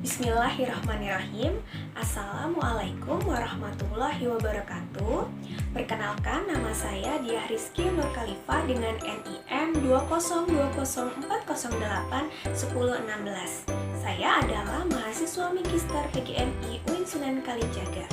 Bismillahirrahmanirrahim. Assalamualaikum warahmatullahi wabarakatuh. Perkenalkan, nama saya Diah Rizky Nur Khalifah dengan NIM 20204081016. Saya adalah mahasiswa Magister PGMI UIN Sunan Kalijaga.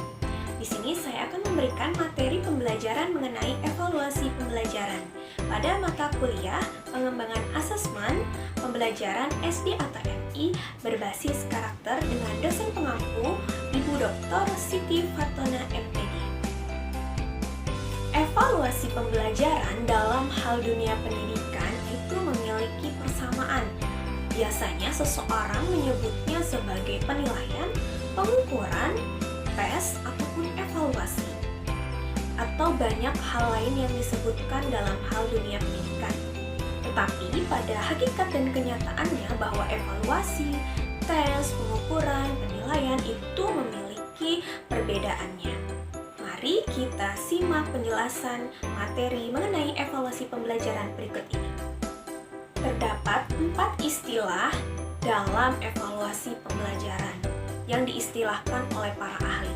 Di sini saya akan memberikan materi pembelajaran mengenai evaluasi pembelajaran pada mata kuliah pengembangan asesmen pembelajaran SD atau MI berbasis karakter dengan dosen pengampu Ibu Dr. Siti Fatona MPD. Evaluasi pembelajaran dalam hal dunia pendidikan itu memiliki persamaan. Biasanya seseorang menyebutnya sebagai penilaian, pengukuran, tes, ataupun evaluasi. Atau banyak hal lain yang disebutkan dalam hal dunia pendidikan. Tetapi pada hakikat dan kenyataannya bahwa evaluasi, tes, pengukuran, penilaian itu memiliki perbedaannya. Mari kita simak penjelasan materi mengenai evaluasi pembelajaran berikut ini. Terdapat 4 istilah dalam evaluasi pembelajaran yang diistilahkan oleh para ahli.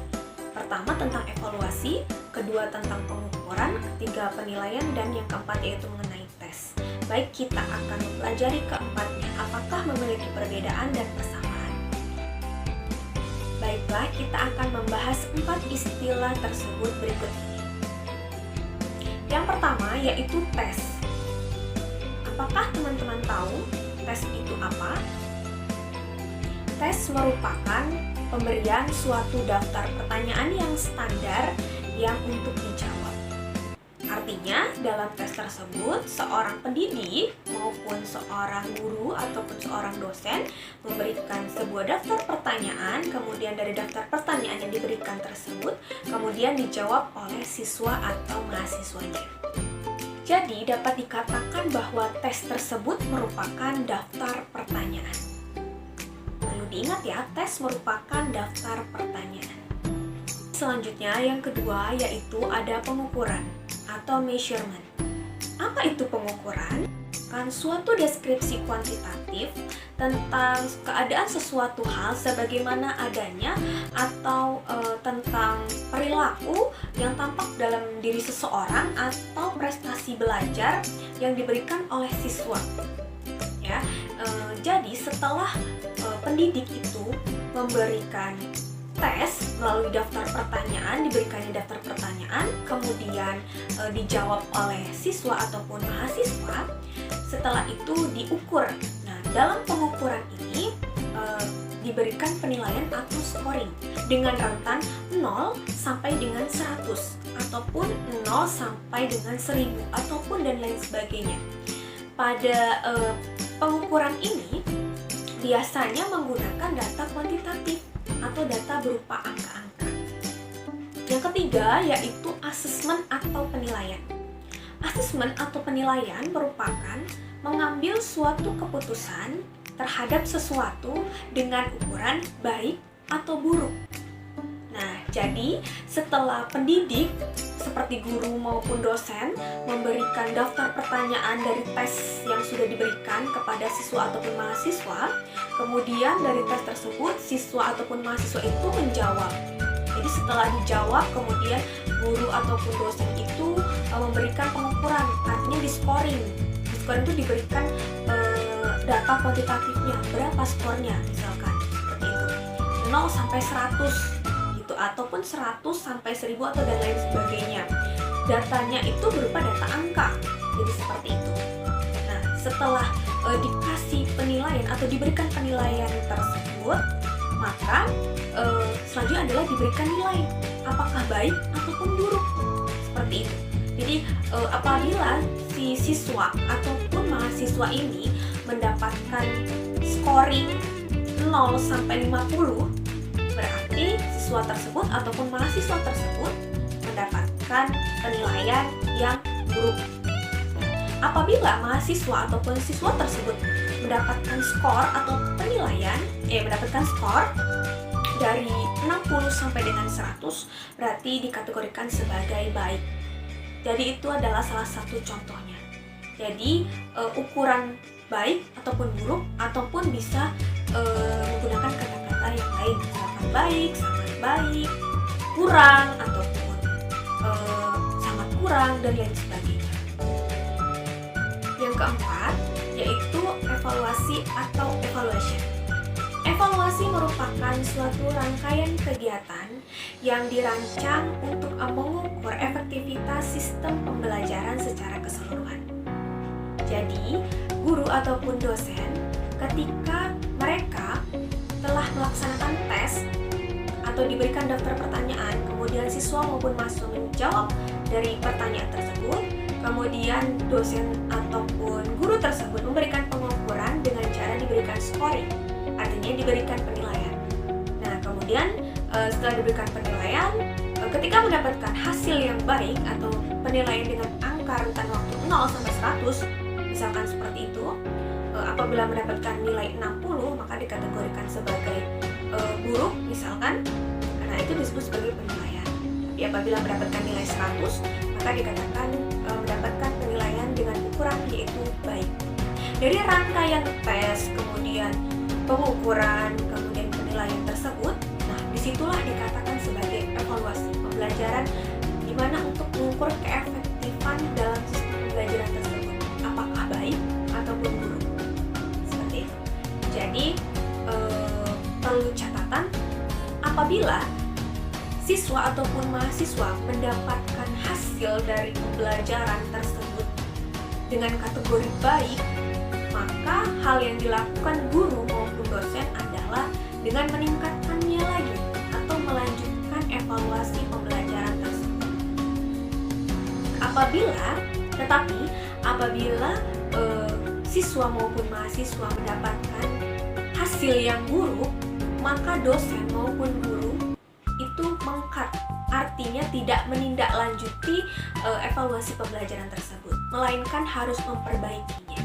Pertama tentang evaluasi, kedua tentang pengukuran, ketiga penilaian, dan yang keempat yaitu mengenai tes. Baik, kita akan mempelajari keempatnya, apakah memiliki perbedaan dan persamaan. Baiklah, kita akan membahas 4 istilah tersebut berikut ini. Yang pertama yaitu tes. Apakah teman-teman tahu tes itu apa? Tes merupakan pemberian suatu daftar pertanyaan yang standar yang untuk dijawab. Artinya, dalam tes tersebut, seorang pendidik maupun seorang guru ataupun seorang dosen memberikan sebuah daftar pertanyaan, kemudian dari daftar pertanyaan yang diberikan tersebut, kemudian dijawab oleh siswa atau mahasiswanya. Jadi, dapat dikatakan bahwa tes tersebut merupakan daftar pertanyaan. Perlu diingat ya, tes merupakan daftar pertanyaan. Selanjutnya, yang kedua yaitu ada pengukuran atau measurement. Apa itu pengukuran? Kan suatu deskripsi kuantitatif tentang keadaan sesuatu hal sebagaimana adanya atau tentang perilaku yang tampak dalam diri seseorang atau prestasi belajar yang diberikan oleh siswa. Ya, jadi setelah pendidik itu memberikan tes melalui daftar pertanyaan, diberikannya daftar pertanyaan, kemudian dijawab oleh siswa ataupun mahasiswa, setelah itu diukur. Nah, dalam pengukuran ini diberikan penilaian atau scoring dengan rentan 0 sampai dengan 100 ataupun 0 sampai dengan 1000 ataupun dan lain sebagainya. Pada pengukuran ini biasanya menggunakan data kuantitatif atau data berupa angka-angka. Yang ketiga yaitu asesmen atau penilaian. Asesmen atau penilaian merupakan mengambil suatu keputusan terhadap sesuatu dengan ukuran baik atau buruk. Nah, jadi setelah pendidik seperti guru maupun dosen memberikan daftar pertanyaan dari tes yang sudah diberikan kepada siswa ataupun mahasiswa, kemudian dari tes tersebut siswa ataupun mahasiswa itu menjawab. Jadi setelah dijawab, kemudian guru ataupun dosen itu memberikan pengukuran, artinya di scoring. Di scoring itu diberikan data kuantitatifnya, berapa skornya misalkan, seperti itu. 0 sampai 100 gitu, ataupun 100 sampai 1000 atau dan lain sebagainya. Datanya itu berupa data angka, jadi seperti itu. Nah, setelah dikasih penilaian atau diberikan penilaian tersebut, maka selanjutnya adalah diberikan nilai apakah baik ataupun buruk, seperti itu. Jadi apabila si siswa ataupun mahasiswa ini mendapatkan scoring 0 sampai 50, berarti siswa tersebut ataupun mahasiswa tersebut mendapatkan penilaian yang buruk. Apabila mahasiswa ataupun siswa tersebut mendapatkan skor atau penilaian, mendapatkan skor dari 60 sampai dengan 100, berarti dikategorikan sebagai baik. Jadi itu adalah salah satu contohnya. Jadi ukuran baik ataupun buruk ataupun bisa menggunakan kata-kata lain, misalkan baik, sangat baik, kurang, ataupun sangat kurang, dan lain sebagainya. Yang keempat, yaitu evaluasi atau evaluation. Evaluasi merupakan suatu rangkaian kegiatan yang dirancang untuk mengukur efektivitas sistem pembelajaran secara keseluruhan. Jadi, guru ataupun dosen ketika mereka telah melaksanakan tes atau diberikan daftar pertanyaan, kemudian siswa maupun mahasiswa menjawab dari pertanyaan tersebut, kemudian dosen ataupun guru tersebut memberikan pengukuran dengan cara diberikan scoring, artinya diberikan penilaian. Nah, kemudian setelah diberikan penilaian, ketika mendapatkan hasil yang baik atau penilaian dengan angka rentan waktu 0 sampai 100, misalkan seperti itu, apabila mendapatkan nilai 60 maka dikategorikan sebagai buruk misalkan, karena itu disebut sebagai penilaian. Tapi apabila mendapatkan nilai 100 maka dikatakan mendapatkan penilaian dengan ukuran yaitu baik. Dari rangkaian tes, kemudian pengukuran, kemudian penilaian tersebut, nah disitulah dikatakan sebagai evaluasi pembelajaran, di mana untuk mengukur keefektifan dalam sistem pembelajaran tersebut, apakah baik ataupun buruk, seperti itu. Jadi perlu catatan, apabila siswa ataupun mahasiswa mendapatkan hasil dari pembelajaran tersebut dengan kategori baik, maka hal yang dilakukan guru maupun dosen adalah dengan meningkatkannya lagi atau melanjutkan evaluasi pembelajaran tersebut. Apabila siswa maupun mahasiswa mendapatkan hasil yang buruk, maka dosen maupun guru itu meng-cut, artinya tidak menindaklanjuti evaluasi pembelajaran tersebut, melainkan harus memperbaikinya.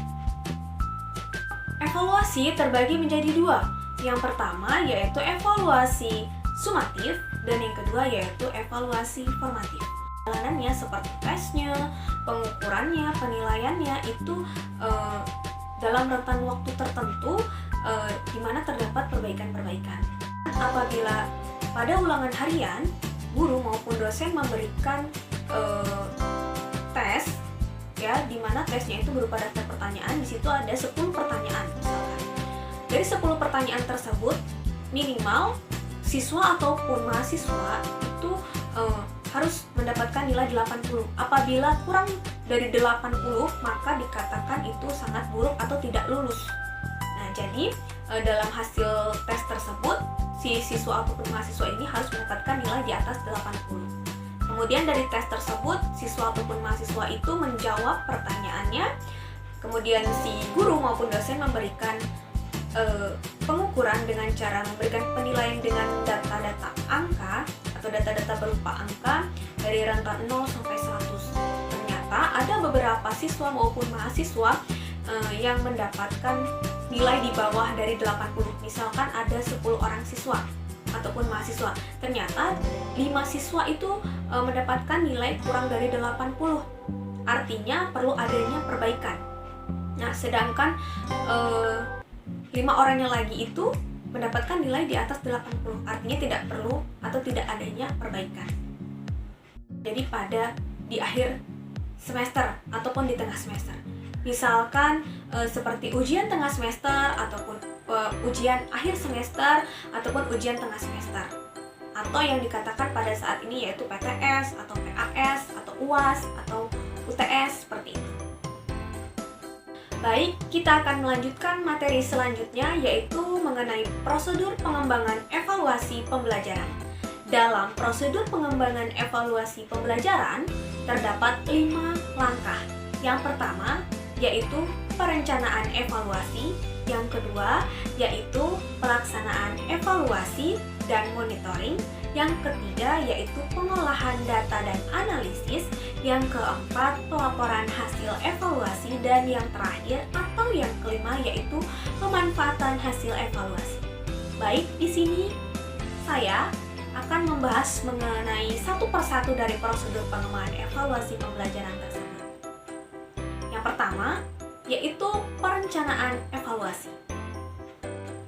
Evaluasi terbagi menjadi dua. Yang pertama yaitu evaluasi sumatif dan yang kedua yaitu evaluasi formatif. Jalanannya seperti tesnya, pengukurannya, penilaiannya itu dalam rentan waktu tertentu di mana terdapat perbaikan-perbaikan. Apabila pada ulangan harian, guru maupun dosen memberikan tes, ya, di mana tesnya itu berupa daftar pertanyaan. Di situ ada 10 pertanyaan misalkan. Dari 10 pertanyaan tersebut, minimal siswa ataupun mahasiswa itu harus mendapatkan nilai 80. Apabila kurang dari 80, maka dikatakan itu sangat buruk atau tidak lulus. Nah, jadi dalam hasil tes tersebut, si siswa ataupun mahasiswa ini harus mendapatkan nilai di atas 80. Kemudian dari tes tersebut, siswa ataupun mahasiswa itu menjawab pertanyaannya. Kemudian si guru maupun dosen memberikan pengukuran dengan cara memberikan penilaian dengan data-data angka atau data-data berupa angka dari rentan 0 sampai 100. Ternyata ada beberapa siswa maupun mahasiswa yang mendapatkan nilai di bawah dari 80. Misalkan ada 10 orang siswa ataupun mahasiswa, ternyata 5 siswa itu mendapatkan nilai kurang dari 80. Artinya perlu adanya perbaikan. Nah, sedangkan 5 orangnya lagi itu mendapatkan nilai di atas 80. Artinya tidak perlu atau tidak adanya perbaikan. Jadi di akhir semester ataupun di tengah semester, misalkan seperti ujian tengah semester ataupun ujian akhir semester ataupun ujian tengah semester, atau yang dikatakan pada saat ini yaitu PTS atau PAS atau UAS atau UTS, seperti itu. Baik, kita akan melanjutkan materi selanjutnya yaitu mengenai prosedur pengembangan evaluasi pembelajaran. Dalam prosedur pengembangan evaluasi pembelajaran terdapat 5 langkah. Yang pertama yaitu perencanaan evaluasi, yang kedua yaitu pelaksanaan evaluasi dan monitoring, yang ketiga yaitu pengolahan data dan analisis, yang keempat pelaporan hasil evaluasi, dan yang terakhir atau yang kelima yaitu pemanfaatan hasil evaluasi. Baik, di sini saya akan membahas mengenai satu persatu dari prosedur pengembangan evaluasi pembelajaran tersebut. Yang pertama yaitu perencanaan evaluasi.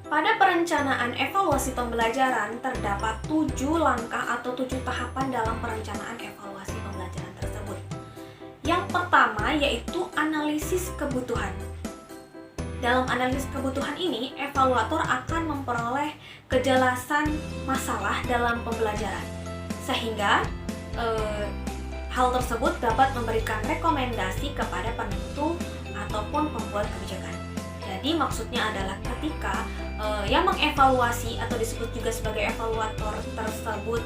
Pada perencanaan evaluasi pembelajaran, terdapat 7 langkah atau 7 tahapan dalam perencanaan evaluasi pembelajaran tersebut. Yang pertama yaitu analisis kebutuhan. Dalam analisis kebutuhan ini, evaluator akan memperoleh kejelasan masalah dalam pembelajaran, sehingga hal tersebut dapat memberikan rekomendasi kepada penentu ataupun pembuat kebijakan. Jadi maksudnya adalah ketika yang mengevaluasi atau disebut juga sebagai evaluator tersebut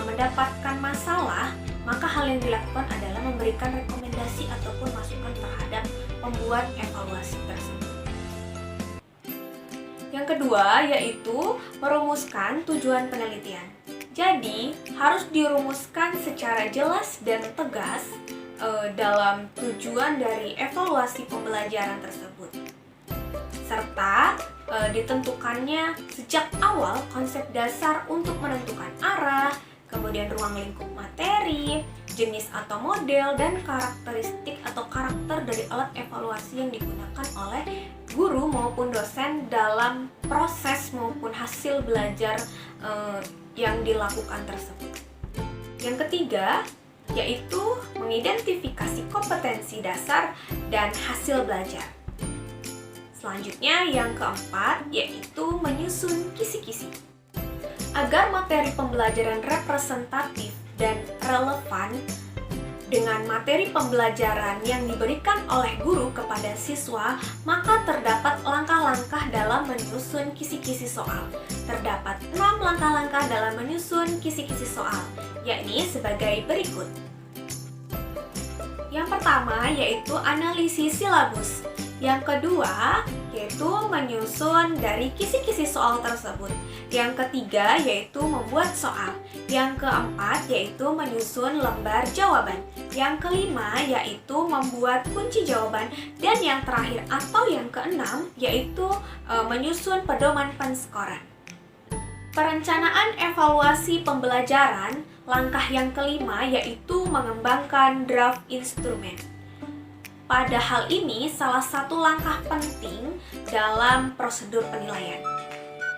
mendapatkan masalah, maka hal yang dilakukan adalah memberikan rekomendasi ataupun masukan terhadap pembuat evaluasi tersebut. Yang kedua yaitu merumuskan tujuan penelitian. Jadi harus dirumuskan secara jelas dan tegas dalam tujuan dari evaluasi pembelajaran tersebut, serta ditentukannya sejak awal konsep dasar untuk menentukan arah, kemudian ruang lingkup materi, jenis atau model, dan karakteristik atau karakter dari alat evaluasi yang digunakan oleh guru maupun dosen dalam proses maupun hasil belajar yang dilakukan tersebut. Yang ketiga yaitu mengidentifikasi kompetensi dasar dan hasil belajar. Selanjutnya yang keempat yaitu menyusun kisi-kisi. Agar materi pembelajaran representatif dan relevan dengan materi pembelajaran yang diberikan oleh guru kepada siswa, maka terdapat langkah-langkah dalam menyusun kisi-kisi soal. Terdapat 6 langkah-langkah dalam menyusun kisi-kisi soal, yakni sebagai berikut. Yang pertama yaitu analisis silabus. Yang kedua yaitu menyusun dari kisi-kisi soal tersebut. Yang ketiga yaitu membuat soal. Yang keempat yaitu menyusun lembar jawaban. Yang kelima yaitu membuat kunci jawaban. Dan yang terakhir atau yang keenam yaitu menyusun pedoman penskoran. Perencanaan evaluasi pembelajaran, langkah yang kelima yaitu mengembangkan draft instrumen. Pada hal ini, salah satu langkah penting dalam prosedur penilaian.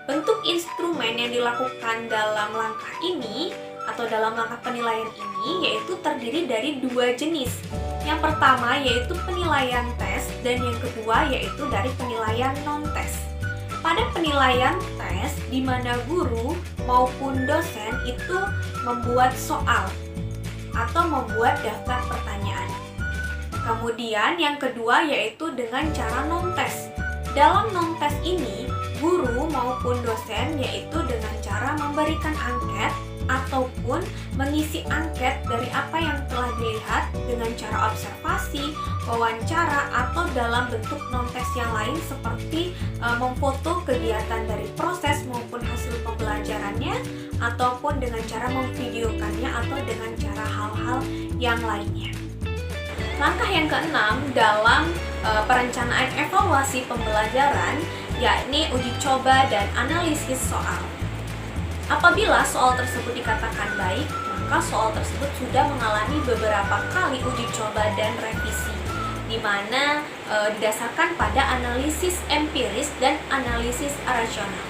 Bentuk instrumen yang dilakukan dalam langkah ini atau dalam langkah penilaian ini yaitu terdiri dari 2 jenis. Yang pertama yaitu penilaian tes dan yang kedua yaitu dari penilaian non-tes. Pada penilaian tes, di mana guru maupun dosen itu membuat soal atau membuat daftar pertanyaan. Kemudian yang kedua yaitu dengan cara non-tes. Dalam non-tes ini, guru maupun dosen yaitu dengan cara memberikan angket ataupun mengisi angket dari apa yang telah dilihat dengan cara observasi, wawancara, atau dalam bentuk non-tes yang lain seperti memfoto kegiatan dari proses maupun hasil pembelajarannya ataupun dengan cara memvideokannya atau dengan cara hal-hal yang lainnya. Langkah yang keenam dalam perencanaan evaluasi pembelajaran yakni uji coba dan analisis soal. Apabila soal tersebut dikatakan baik, maka soal tersebut sudah mengalami beberapa kali uji coba dan revisi, di mana didasarkan pada analisis empiris dan analisis rasional.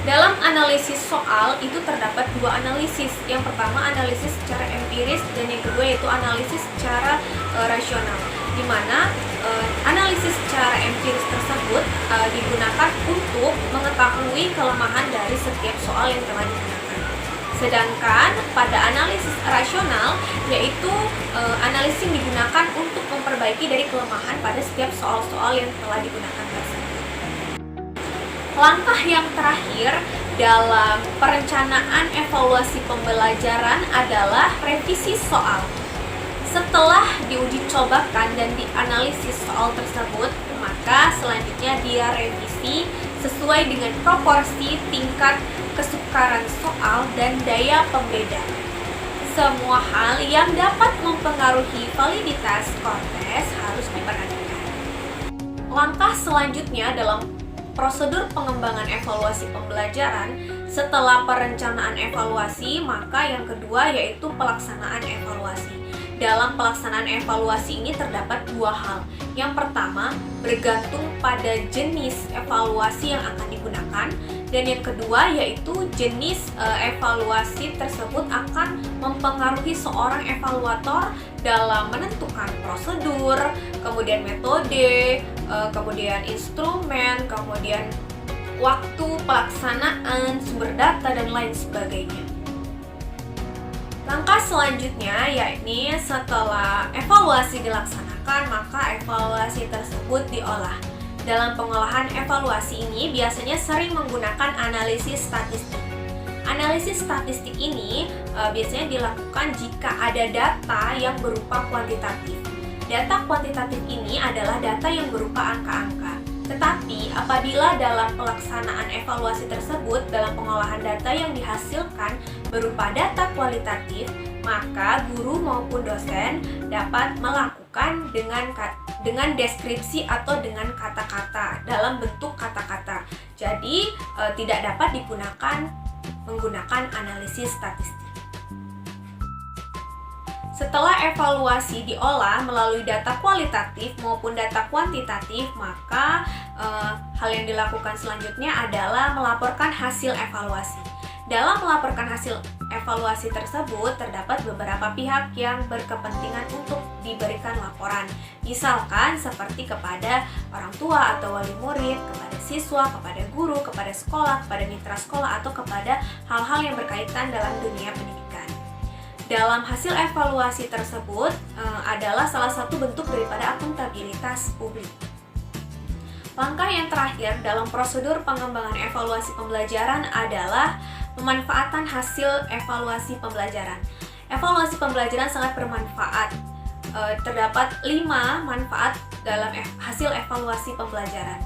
Dalam analisis soal itu terdapat 2 analisis. Yang pertama analisis secara empiris dan yang kedua yaitu analisis secara rasional. Di mana analisis secara empiris tersebut digunakan untuk mengetahui kelemahan dari setiap soal yang telah digunakan. Sedangkan pada analisis rasional yaitu analisis yang digunakan untuk memperbaiki dari kelemahan pada setiap soal-soal yang telah digunakan tersebut. Langkah yang terakhir dalam perencanaan evaluasi pembelajaran adalah revisi soal. Setelah diuji cobakan dan dianalisis soal tersebut, maka selanjutnya dia revisi sesuai dengan proporsi tingkat kesukaran soal dan daya pembeda. Semua hal yang dapat mempengaruhi validitas kontes harus diperhatikan. Langkah selanjutnya dalam prosedur pengembangan evaluasi pembelajaran setelah perencanaan evaluasi, maka yang kedua yaitu pelaksanaan evaluasi. dalam pelaksanaan evaluasi ini terdapat dua hal. Yang pertama, bergantung pada jenis evaluasi yang akan digunakan, dan yang kedua yaitu jenis evaluasi tersebut akan mempengaruhi seorang evaluator dalam menentukan prosedur, kemudian metode, kemudian instrumen, kemudian waktu pelaksanaan, sumber data, dan lain sebagainya. Langkah selanjutnya yakni setelah evaluasi dilaksanakan, maka evaluasi tersebut diolah. Dalam pengolahan evaluasi ini biasanya sering menggunakan analisis statistik. Analisis statistik ini biasanya dilakukan jika ada data yang berupa kuantitatif. Data kuantitatif ini adalah data yang berupa angka-angka. Tetapi apabila dalam pelaksanaan evaluasi tersebut, dalam pengolahan data yang dihasilkan berupa data kualitatif, maka guru maupun dosen dapat melakukan dengan deskripsi atau dengan kata-kata, dalam bentuk kata-kata. Jadi tidak dapat digunakan menggunakan analisis statistik. Setelah evaluasi diolah melalui data kualitatif maupun data kuantitatif, maka hal yang dilakukan selanjutnya adalah melaporkan hasil evaluasi. Dalam melaporkan hasil evaluasi tersebut, terdapat beberapa pihak yang berkepentingan untuk diberikan laporan. Misalkan seperti kepada orang tua atau wali murid, kepada siswa, kepada guru, kepada sekolah, kepada mitra sekolah, atau kepada hal-hal yang berkaitan dalam dunia pendidikan. Dalam hasil evaluasi tersebut adalah salah satu bentuk daripada akuntabilitas publik. Langkah yang terakhir dalam prosedur pengembangan evaluasi pembelajaran adalah pemanfaatan hasil evaluasi pembelajaran. Evaluasi pembelajaran sangat bermanfaat. Terdapat 5 manfaat dalam hasil evaluasi pembelajaran.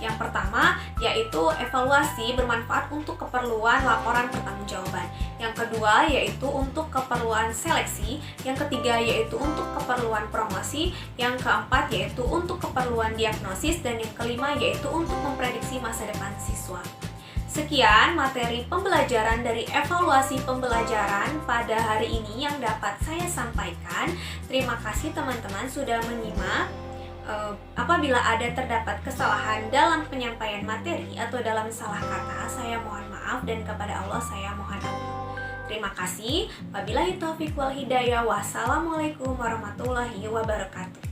Yang pertama yaitu evaluasi bermanfaat untuk keperluan laporan pertanggungjawaban. Yang kedua yaitu untuk keperluan seleksi. Yang ketiga yaitu untuk keperluan promosi. Yang keempat yaitu untuk keperluan diagnosis. Dan yang kelima yaitu untuk memprediksi masa depan siswa. Sekian materi pembelajaran dari evaluasi pembelajaran pada hari ini yang dapat saya sampaikan. Terima kasih teman-teman sudah menyimak. Apabila ada terdapat kesalahan dalam penyampaian materi atau dalam salah kata, saya mohon maaf dan kepada Allah saya mohon ampun. Terima kasih. Wabillahi taufiq wal hidayah. Wassalamualaikum warahmatullahi wabarakatuh.